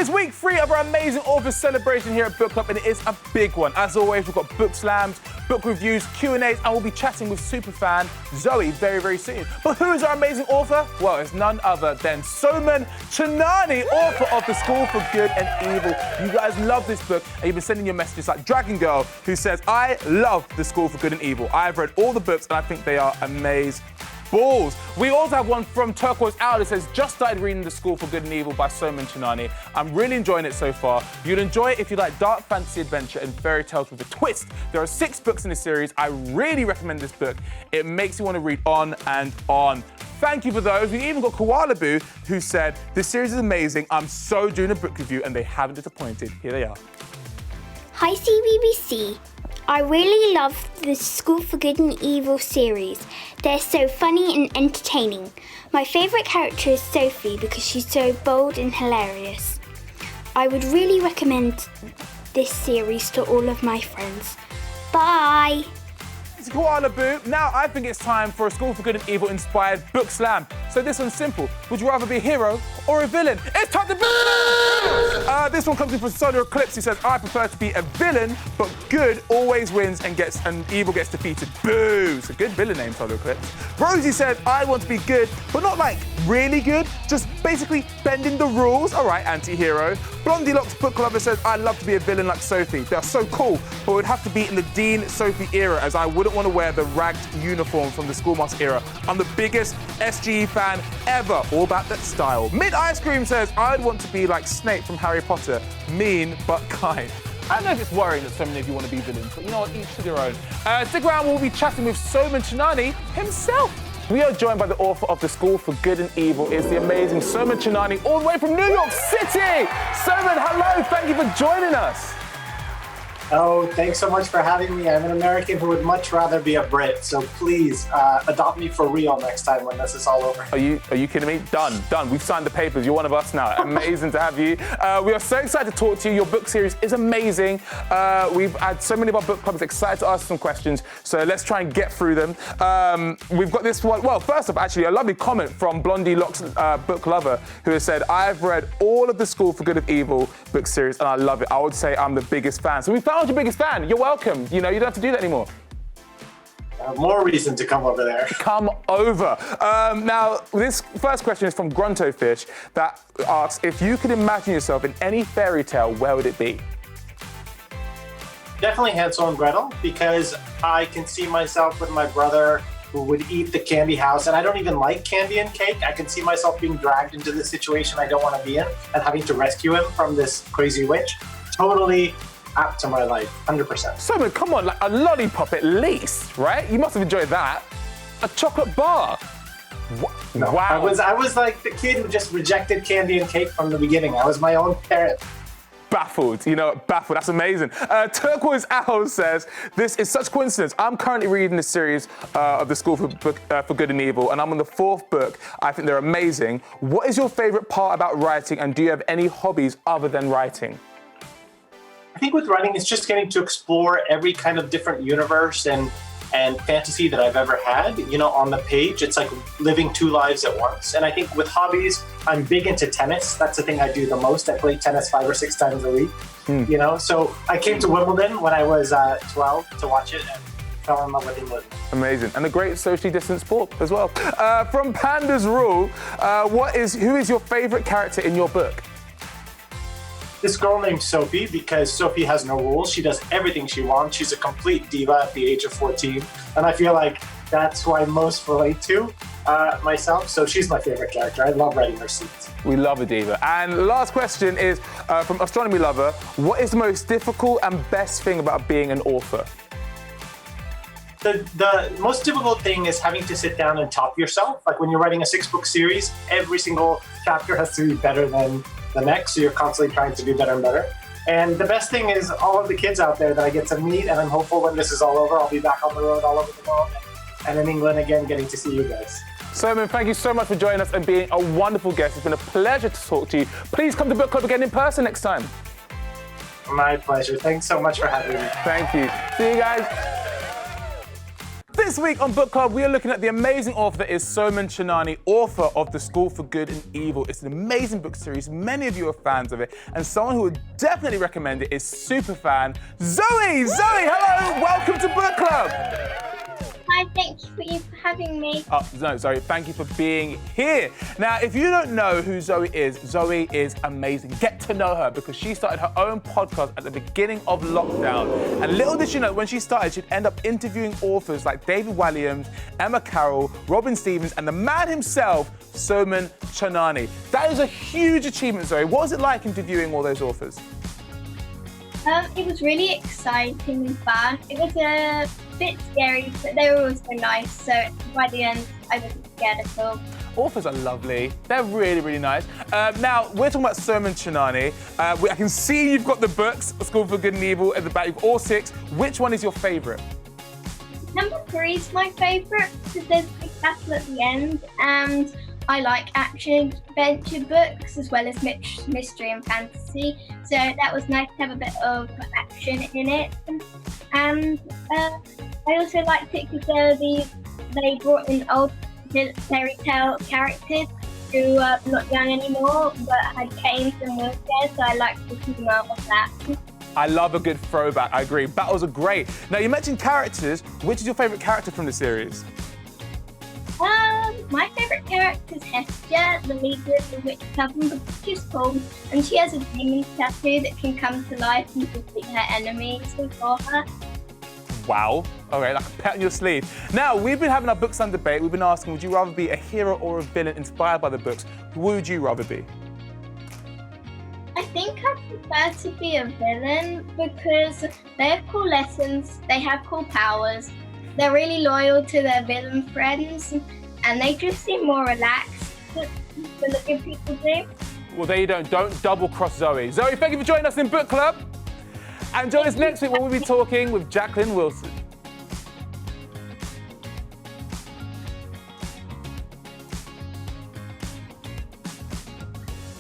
is week 3 of our amazing author celebration here at Book Club, and it is a big one. As always, we've got book slams, book reviews, Q&As, and we'll be chatting with Superfan Zoe very, very soon. But who is our amazing author? Well, it's none other than Soman Chainani, author of The School for Good and Evil. You guys love this book, and you've been sending your messages like Dragon Girl, who says, I love The School for Good and Evil. I've read all the books, and I think they are amazing. Balls. We also have one from Turquoise Owl that says, just started reading The School for Good and Evil by Soman Chainani. I'm really enjoying it so far. You'll enjoy it if you like dark fantasy adventure and fairy tales with a twist. There are 6 books in this series. I really recommend this book. It makes you want to read on and on. Thank you for those. We even got Koala Boo, who said, this series is amazing. I'm so doing a book review, and they haven't disappointed. Here they are. Hi CBBC. I really love the School for Good and Evil series. They're so funny and entertaining. My favourite character is Sophie because she's so bold and hilarious. I would really recommend this series to all of my friends. Bye! It's Koala Boo. Now I think it's time for a School for Good and Evil inspired book slam. So this one's simple. Would you rather be a hero or a villain? It's time to book slam! This one comes in from Solar Eclipse, who says, I prefer to be a villain, but good always wins and evil gets defeated. Boo! It's a good villain name, Solar Eclipse. Rosie said, I want to be good, but not like really good, just basically bending the rules. All right, anti-hero. Blondie Locks Book Lover says, I'd love to be a villain like Sophie. They're so cool, but it would have to be in the Dean Sophie era, as I wouldn't want to wear the ragged uniform from the Schoolmaster era. I'm the biggest SGE fan ever, all about that style. Mid Ice Cream says, I'd want to be like Snape from Harry Potter, mean but kind. I don't know if it's worrying that so many of you want to be villains, but you know what, each to their own. Stick around, we'll be chatting with Soman Chainani himself. We are joined by the author of The School for Good and Evil. It's the amazing Soman Chainani, all the way from New York City. Soman, hello, thank you for joining us. Oh, thanks so much for having me. I'm an American who would much rather be a Brit, so please adopt me for real next time when this is all over. Are you kidding me? Done. We've signed the papers. You're one of us now. Amazing to have you. We are so excited to talk to you. Your book series is amazing. We've had so many of our book clubs excited to ask some questions, so let's try and get through them. We've got this one. Well, first off, actually, a lovely comment from Blondie Locks Book Lover, who has said, I've read all of the School for Good and Evil book series, and I love it. I would say I'm the biggest fan. So we found your biggest fan. You're welcome. You know, you don't have to do that anymore. More reason to come over there. Come over. Now, this first question is from Gruntofish that asks, if you could imagine yourself in any fairy tale, where would it be? Definitely Hansel and Gretel, because I can see myself with my brother who would eat the candy house, and I don't even like candy and cake. I can see myself being dragged into this situation I don't want to be in and having to rescue him from this crazy witch. Totally apt to my life, 100%. Soman, come on, like a lollipop at least, right? You must have enjoyed that. A chocolate bar. No, wow. I was like the kid who just rejected candy and cake from the beginning. I was my own parent. Baffled, baffled. That's amazing. Turquoise Owl says, this is such coincidence. I'm currently reading the series of The School for Good and Evil, and I'm on the 4th book. I think they're amazing. What is your favorite part about writing, and do you have any hobbies other than writing? I think with writing, it's just getting to explore every kind of different universe and fantasy that I've ever had. On the page, it's like living 2 lives at once. And I think with hobbies, I'm big into tennis. That's the thing I do the most. I play tennis 5 or 6 times a week. So I came to Wimbledon when I was 12 to watch it and fell in love with England. Amazing. And a great socially distant sport as well. From Panda's Rule, who is your favorite character in your book? This girl named Sophie, because Sophie has no rules. She does everything she wants. She's a complete diva at the age of 14. And I feel like that's who I most relate to myself. So she's my favorite character. I love writing her scenes. We love a diva. And the last question is from Astronomy Lover. What is the most difficult and best thing about being an author? The most difficult thing is having to sit down and top yourself. Like when you're writing a 6-book series, every single chapter has to be better than the next, so you're constantly trying to do better and better. And the best thing is all of the kids out there that I get to meet, and I'm hopeful when this is all over, I'll be back on the road all over the world and in England again, getting to see you guys. Soman, thank you so much for joining us and being a wonderful guest. It's been a pleasure to talk to you. Please come to Book Club again in person next time. My pleasure. Thanks so much for having me. Thank you. See you guys. This This week on Book Club, we are looking at the amazing author that is Soman Chainani, author of The School for Good and Evil. It's an amazing book series. Many of you are fans of it. And someone who would definitely recommend it is Superfan, Zoe! Zoe, hello! Welcome to Book Club! Hi, thank you for having me. Oh, no, sorry, thank you for being here. Now, if you don't know who Zoe is amazing. Get to know her because she started her own podcast at the beginning of lockdown. And little did she know, when she started, she'd end up interviewing authors like David Walliams, Emma Carroll, Robin Stevens, and the man himself, Soman Chainani. That is a huge achievement, Zoe. What was it like interviewing all those authors? It was really exciting and fun. It was a bit scary, but they were all so nice. So by the end, I wasn't scared at all. Authors are lovely. They're really, really nice. Now, we're talking about Soman Chainani. I can see you've got the books, School for Good and Evil, at the back. You've all 6. Which one is your favourite? Number 3 is my favourite because there's a big battle at the end, and I like action-adventure books as well as mystery and fantasy. So that was nice to have a bit of action in it. And I also liked it because they brought in old fairy tale characters who are not young anymore but had canes and wheelchairs. So I liked the humor of that. I love a good throwback, I agree. Battles are great. Now, you mentioned characters. Which is your favourite character from the series? My favourite character is Hestia, the leader of the witch coven, because she's cool and she has a demon tattoo that can come to life and defeat her enemies before her. Wow. Okay, like a pet on your sleeve. Now, we've been having our Book Slam debate. We've been asking, would you rather be a hero or a villain inspired by the books? Who would you rather be? I think I prefer to be a villain because they have cool lessons, they have cool powers, they're really loyal to their villain friends, and they just seem more relaxed than the good people do. Well, there you don't double-cross Zoe. Zoe, thank you for joining us in Book Club. And join us next week when we'll be talking with Jacqueline Wilson.